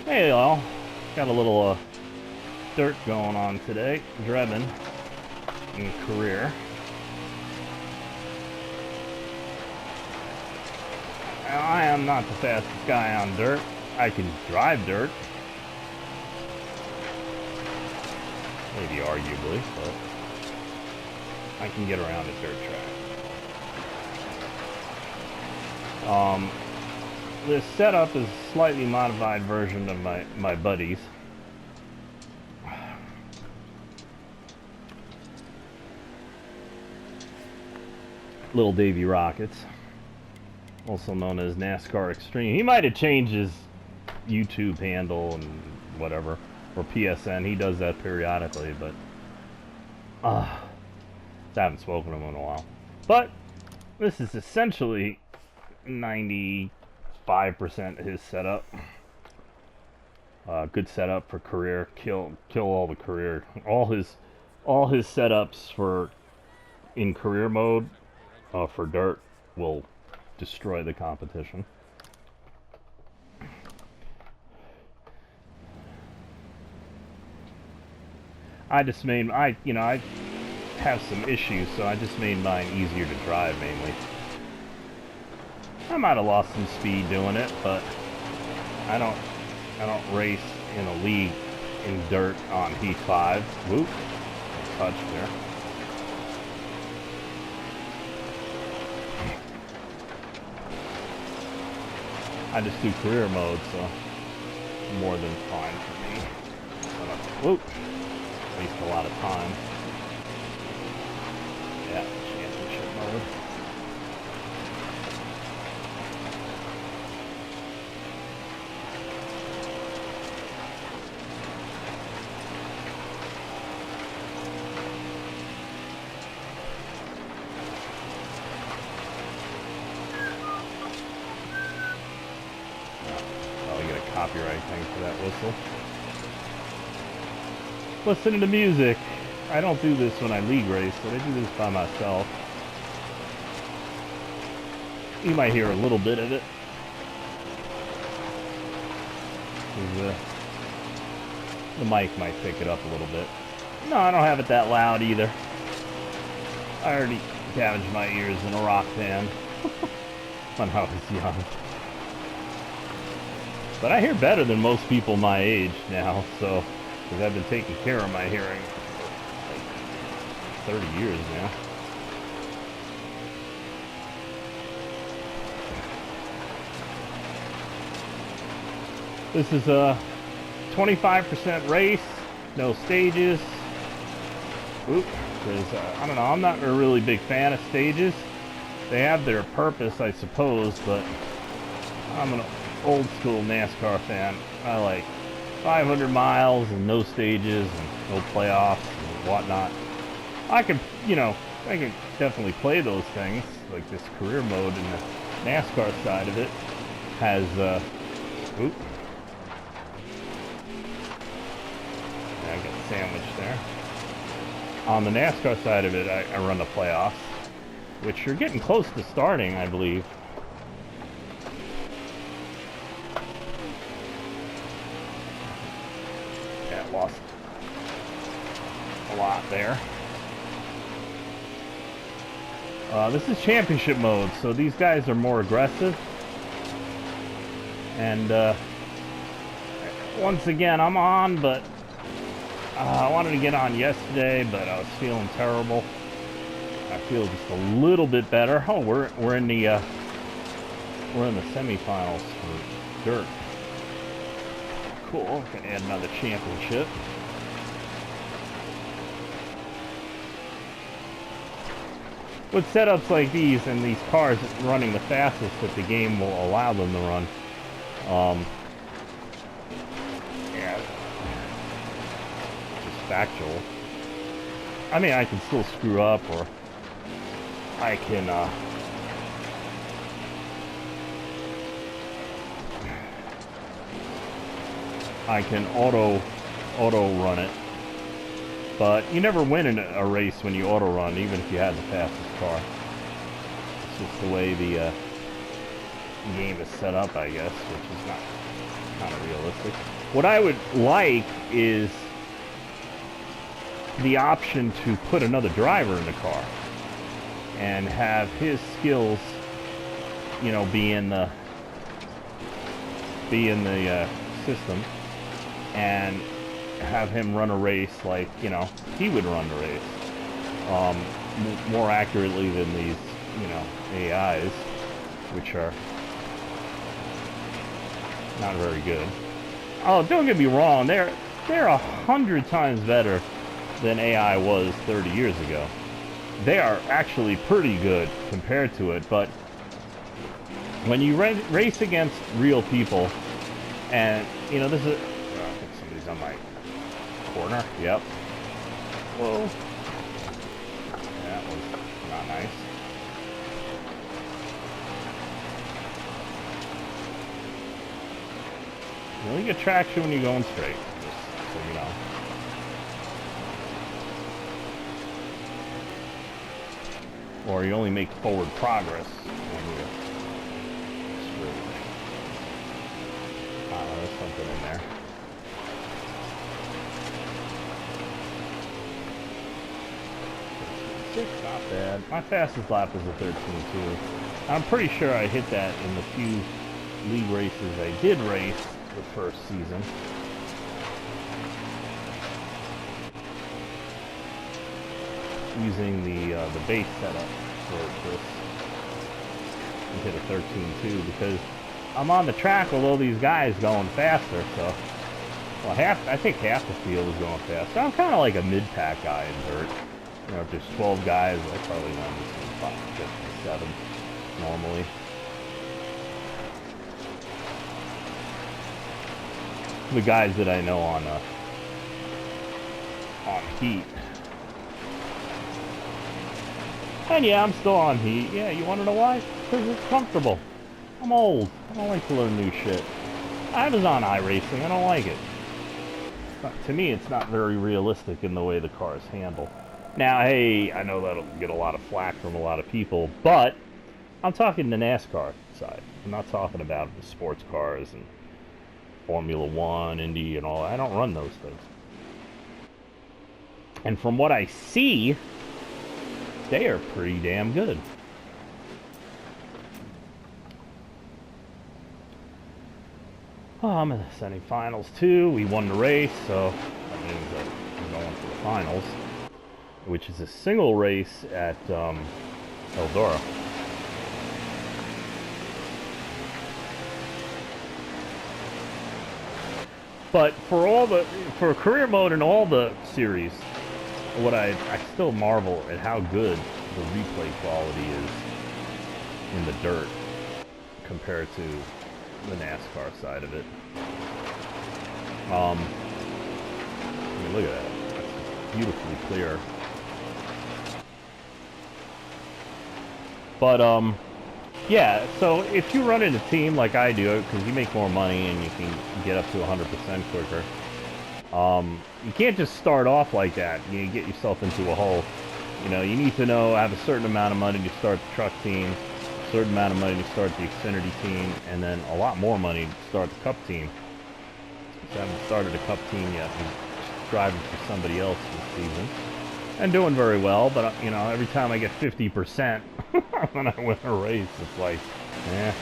Hey y'all, got a little dirt going on today. Drebin in career. Now, I am not the fastest guy on dirt. I can drive dirt. Maybe arguably, but I can get around a dirt track. This setup is a slightly modified version of my buddy's. Little Davy Rockets, also known as NASCAR Extreme. He might have changed his YouTube handle and whatever, or PSN. He does that periodically, but I haven't spoken to him in a while. But this is essentially 95% of his setup. Good setup for career. Kill all the career. All his setups for in career mode for dirt will destroy the competition. I just made I have some issues, so I just made mine easier to drive mainly. I might have lost some speed doing it, but I don't race in a league in dirt on Heat 5. Whoop, touch there. I just do career mode, so more than fine for me. Whoop, waste a lot of time. Yeah, championship mode. Copyright thing for that whistle. Listening to music. I don't do this when I league race, but I do this by myself. You might hear a little bit of it. The mic might pick it up a little bit. No, I don't have it that loud either. I already damaged my ears in a rock band when I was young. But I hear better than most people my age now, so, because I've been taking care of my hearing for like 30 years now. This is a 25% race, no stages. Oop, I don't know, I'm not a really big fan of stages. They have their purpose, I suppose, but I'm an old school NASCAR fan. I like 500 miles and no stages and no playoffs and whatnot. I could definitely play those things, like this career mode, and the NASCAR side of it has, oop. I got sandwiched there. On the NASCAR side of it, I run the playoffs, which are getting close to starting, I believe. Lost a lot there. This is championship mode, so these guys are more aggressive. And once again, I'm on, but I wanted to get on yesterday, but I was feeling terrible. I feel just a little bit better. Oh, we're in the semifinals for dirt. Cool, gonna add another championship. With setups like these and these cars running the fastest that the game will allow them to run, yeah, just factual. I mean, I can still screw up, or I can, auto run it, but you never win in a race when you auto run, even if you had the fastest car. It's just the way the game is set up, I guess, which is not kind of realistic. What I would like is the option to put another driver in the car and have his skills, you know, be in the system, and have him run a race like, you know, he would run the race, more accurately than these, you know, AIs, which are not very good. Oh, don't get me wrong, they're 100 times better than AI was 30 years ago. They are actually pretty good compared to it, but when you race against real people, and, you know, this is... I think somebody's on my corner. Yep. Whoa. That was not nice. You only get traction when you're going straight, just so you know. Or you only make forward progress when you're straight. Oh, there's something in there. Not bad. My fastest lap was a 13.2. I'm pretty sure I hit that in the few league races I did race the first season. Using the base setup for this. I hit a 13.2 because I'm on the track with all these guys going faster, so... Well, I think half the field is going faster. I'm kind of like a mid-pack guy in dirt. You know, if there's 12 guys, I probably run between 5 and 7 normally. The guys that I know on heat. And yeah, I'm still on heat. Yeah, you want to know why? Because it's comfortable. I'm old. I don't like to learn new shit. I was on iRacing. I don't like it. To me, it's not very realistic in the way the cars handle. Now, hey, I know that'll get a lot of flack from a lot of people, but I'm talking the NASCAR side. I'm not talking about the sports cars and Formula One, Indy, and all that. I don't run those things. And from what I see, they are pretty damn good. Oh, I'm in the semifinals too. We won the race, so that means that I'm going to the finals, which is a single race at Eldora. But for career mode and all the series, what I still marvel at how good the replay quality is in the dirt compared to the NASCAR side of it. I mean, look at that. That's beautifully clear. But, yeah, so if you run in a team like I do, because you make more money and you can get up to 100% quicker, you can't just start off like that. You get yourself into a hole. You know, you need to have a certain amount of money to start the truck team, a certain amount of money to start the Xfinity team, and then a lot more money to start the Cup team. So I haven't started a Cup team yet. I'm driving for somebody else this season. And doing very well, but, you know, every time I get 50% when I win a race, it's like, well,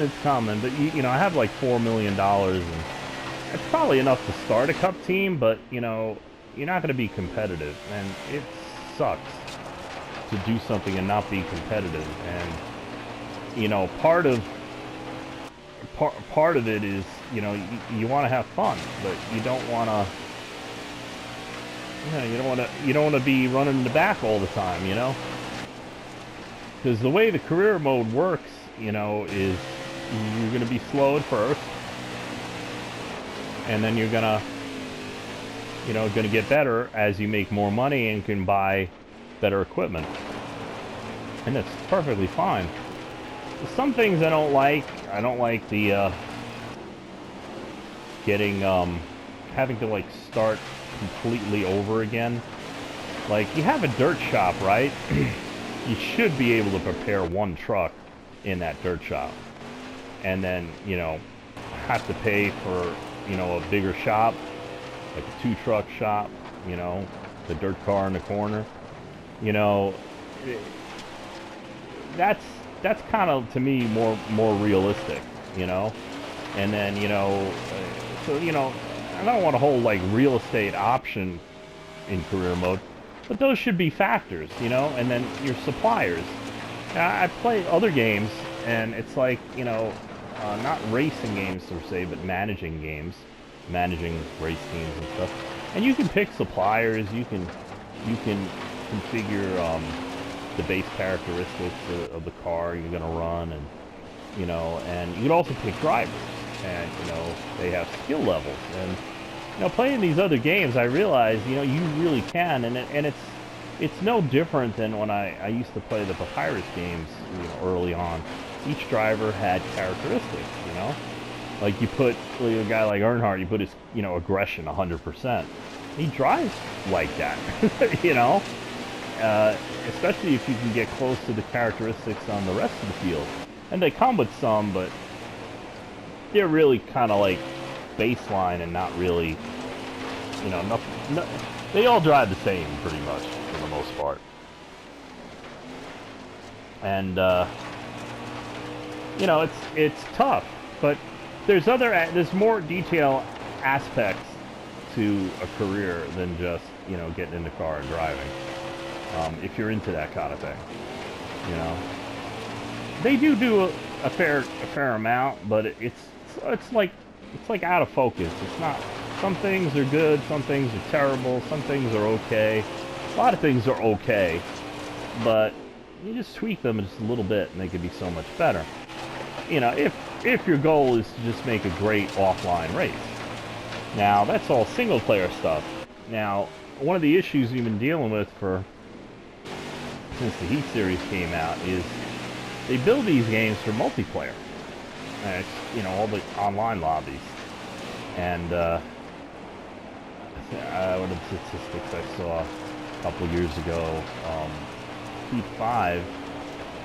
it's coming. But, you know, I have like $4 million, and it's probably enough to start a Cup team, but, you know, you're not going to be competitive, and it sucks to do something and not be competitive. And, you know, part of it is, you know, you want to have fun, but you don't want to. Yeah, you don't want to be running in the back all the time, you know? Because the way the career mode works, you know, is you're going to be slow at first, and then you're going to get better as you make more money and can buy better equipment. And that's perfectly fine. Some things I don't like. I don't like the having to like start completely over again. Like, you have a dirt shop, right? You should be able to prepare one truck in that dirt shop, and then, you know, have to pay for, you know, a bigger shop, like a 2-truck shop, you know, the dirt car in the corner, you know, that's kind of, to me, more realistic, you know. And then, you know, so, you know, I don't want a whole, like, real estate option in career mode, but those should be factors, you know. And then your suppliers. Now, I play other games, and it's like, you know, not racing games per se, but managing games, managing race teams and stuff. And you can pick suppliers, you can configure the base characteristics of the car you're gonna run, and you know, and you can also pick drivers, and you know, they have skill levels. And you know, playing these other games, I realize, you know, you really can, and it's no different than when I used to play the Papyrus games, you know, early on. Each driver had characteristics, you know, like you put, like, a guy like Earnhardt, you put his, you know, aggression 100%. He drives like that, you know. Especially if you can get close to the characteristics on the rest of the field. And they come with some, but they're really kind of like baseline and not really, you know, nothing. They all drive the same pretty much for the most part. And you know, it's tough, but there's more detail aspects to a career than just, you know, getting in the car and driving. If you're into that kind of thing, you know, they do a fair amount, but it's like out of focus. It's not. Some things are good, some things are terrible, some things are okay. A lot of things are okay, but you just tweak them just a little bit, and they could be so much better. You know, if your goal is to just make a great offline race. Now that's all single player stuff. Now, one of the issues we've been dealing with since the Heat series came out is they build these games for multiplayer. And it's, you know, all the online lobbies. And one of the statistics I saw a couple years ago, Heat 5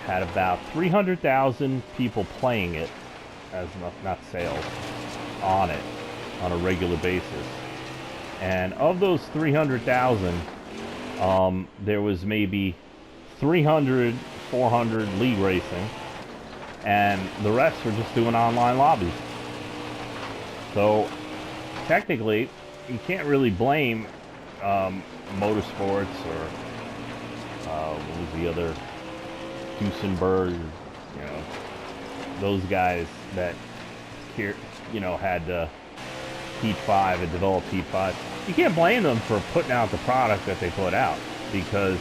had about 300,000 people playing it, as not sales, on it on a regular basis. And of those 300,000, there was maybe 300, 400 league racing, and the rest were just doing online lobbies. So technically, you can't really blame Motorsports or what was the other, Duesenberg, you know, those guys that here, you know, had Heat 5 and developed Heat 5. You can't blame them for putting out the product that they put out, because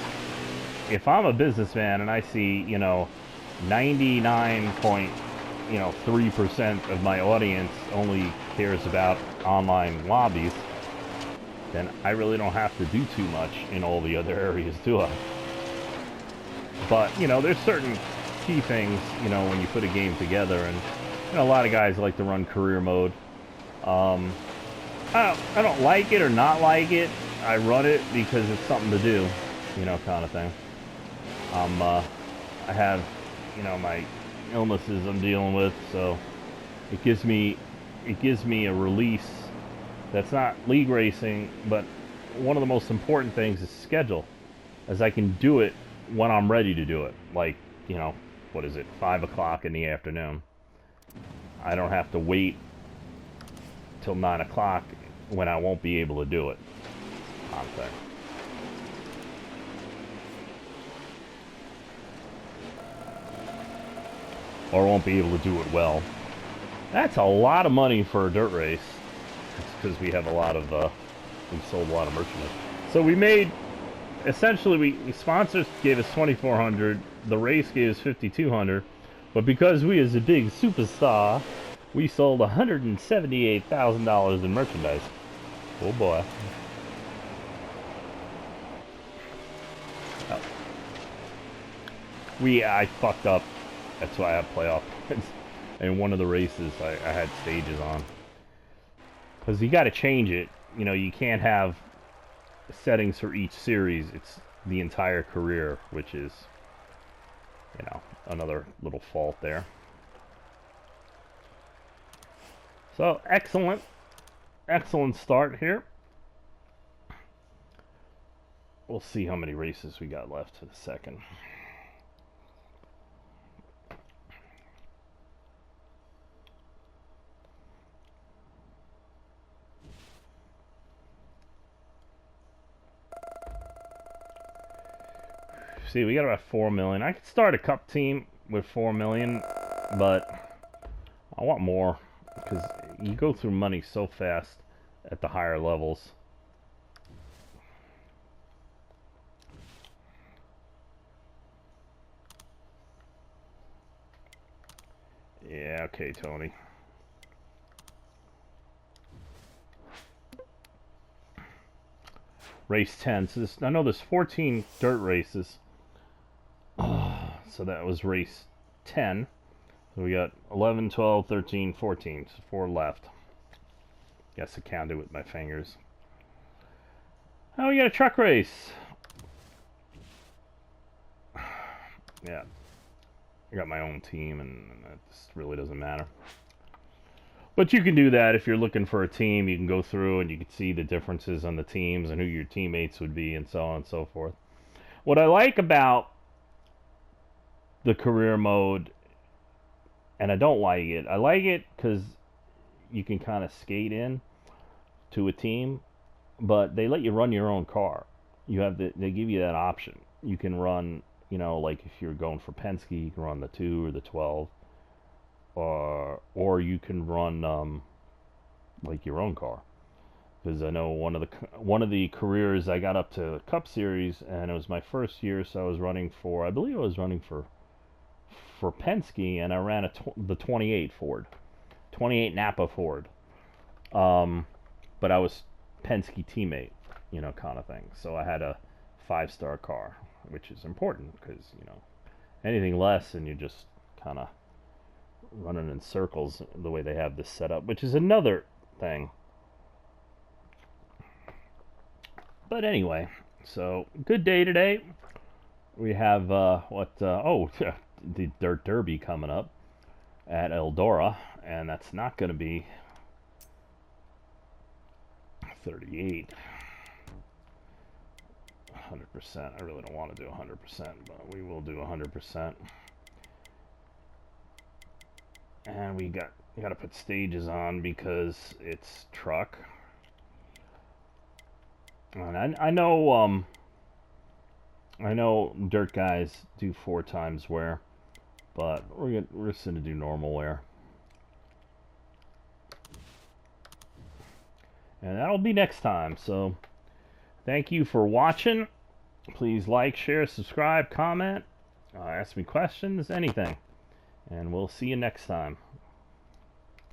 if I'm a businessman and I see, you know, 99.3% of my audience only cares about online lobbies, then I really don't have to do too much in all the other areas, do I? But, you know, there's certain key things, you know, when you put a game together, and, you know, a lot of guys like to run career mode. I don't like it or not like it. I run it because it's something to do, you know, kind of thing. I have, you know, my illnesses I'm dealing with, so it gives me a release that's not league racing, but one of the most important things is schedule, as I can do it when I'm ready to do it. Like, you know, what is it, 5 o'clock in the afternoon. I don't have to wait till 9 o'clock when I won't be able to do it. Kind of thing. Or won't be able to do it well. That's a lot of money for a dirt race. It's because we have a lot of, we sold a lot of merchandise. So we made, essentially, sponsors gave us $2,400. The race gave us $5,200. But because we is a big superstar, we sold $178,000 in merchandise. Oh boy. Oh. I fucked up. That's why I have playoff points. In one of the races, I had stages on. Because you got to change it. You know, you can't have settings for each series. It's the entire career, which is, you know, another little fault there. So, excellent start here. We'll see how many races we got left in a second. See, we got about 4 million. I could start a cup team with 4 million, but I want more because you go through money so fast at the higher levels. Yeah, okay, Tony. Race 10. So I know there's 14 dirt races. So that was race 10. So we got 11, 12, 13, 14. So 4 left. Guess I counted with my fingers. Oh, we got a truck race. Yeah. I got my own team, and that just really doesn't matter. But you can do that if you're looking for a team. You can go through and you can see the differences on the teams and who your teammates would be and so on and so forth. What I like about the career mode, and I don't like it, I like it because you can kind of skate in to a team, but they let you run your own car. They give you that option. You can run, you know, like if you're going for Penske, you can run the 2 or the 12. Or you can run like your own car, because I know one of the careers I got up to Cup Series, and it was my first year, so I was running for, I believe I was running for Penske, and I ran the 28 Ford, 28 Napa Ford, but I was Penske teammate, you know, kind of thing. So I had a 5-star car, which is important because, you know, anything less and you're just kind of running in circles the way they have this set up, which is another thing. But anyway, so good day today. We have the Dirt Derby coming up at Eldora, and that's not going to be 38 100%. I really don't want to do 100%, but we will do 100%. And we got to put stages on because it's truck. And I know dirt guys do 4 times wear, but we're just gonna do normal wear. And that'll be next time. So thank you for watching. Please like, share, subscribe, comment, ask me questions, anything. And we'll see you next time.